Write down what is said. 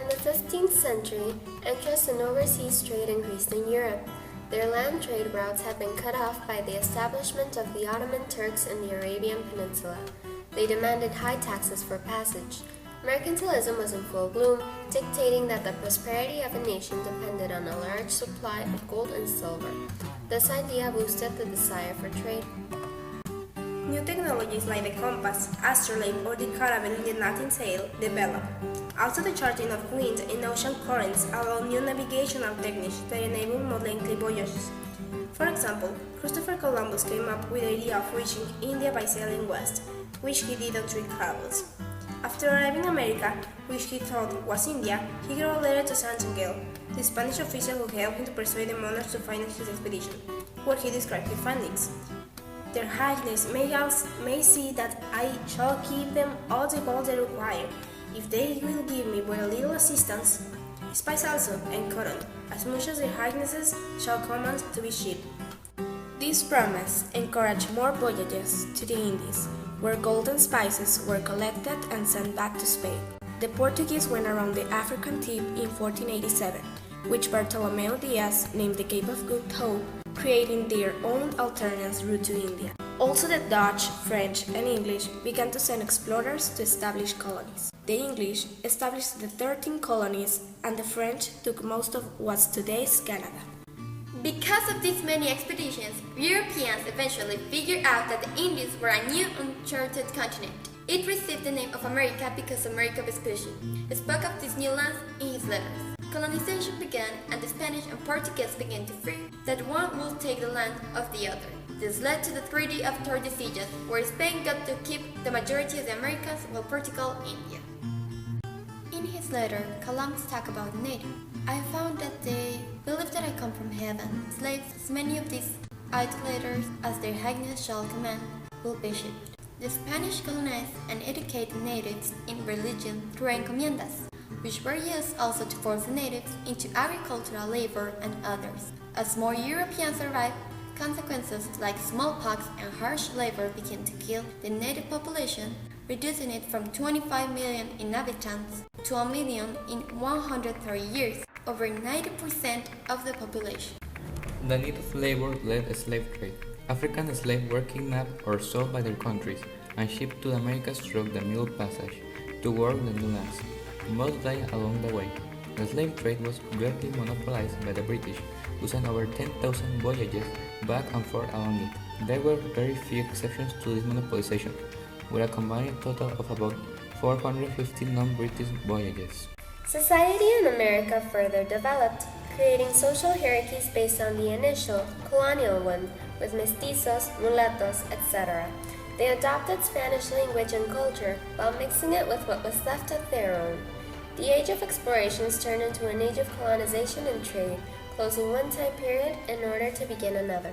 In the 15th century, interest in overseas trade increased in Europe. Their land trade routes had been cut off by the establishment of the Ottoman Turks in the Arabian Peninsula. They demanded high taxes for passage. Mercantilism was in full bloom, dictating that the prosperity of a nation depended on a large supply of gold and silver. This idea boosted the desire for trade. New technologies like the compass, astrolabe, or the caravel in the Latin sail developed. Also, the charting of wind and ocean currents allowed new navigational techniques that enabled more lengthy voyages. For example, Christopher Columbus came up with the idea of reaching India by sailing west, which he did on 3 caravels. After arriving in America, which he thought was India, he wrote a letter to Santander, the Spanish official who helped him to persuade the monarchs to finance his expedition, where he described his findings. Their Highness may see that I shall give them all the gold they require, if they will give me but a little assistance, spice also, and cotton, as much as their Highnesses shall command to be shipped. This promise encouraged more voyages to the Indies, where gold and spices were collected and sent back to Spain. The Portuguese went around the African tip in 1487, which Bartolomeu Diaz named the Cape of Good Hope, creating their own alternate route to India. Also, the Dutch, French, and English began to send explorers to establish colonies. The English established the 13 colonies, and the French took most of what's today's Canada. Because of these many expeditions, Europeans eventually figured out that the Indies were a new uncharted continent. It received the name of America because Amerigo Vespucci spoke of these new lands in his letters. Colonization began, and the Spanish and Portuguese began to fear that one would take the land of the other. This led to the Treaty of Tordesillas, where Spain got to keep the majority of the Americas while Portugal, India. In his letter, Columbus talked about the native. I found that they believe that I come from heaven. Slaves, as many of these idolaters as their highness shall command, will be shipped. The Spanish colonized and educated natives in religion through encomiendas, which were used also to force the natives into agricultural labor and others. As more Europeans arrived, consequences like smallpox and harsh labor began to kill the native population, reducing it from 25 million inhabitants to a million in 130 years, over 90% of the population. The need of labor led a slave trade. African slaves were kidnapped or sold by their countries and shipped to the Americas through the Middle Passage to work the new lands. Most died along the way. The slave trade was greatly monopolized by the British, who sent over 10,000 voyages back and forth along it. There were very few exceptions to this monopolization, with a combined total of about 450 non-British voyages. Society in America further developed, creating social hierarchies based on the initial, colonial one, with mestizos, mulattos, etc. They adopted Spanish language and culture while mixing it with what was left of their own. The age of explorations turned into an age of colonization and trade, closing one time period in order to begin another.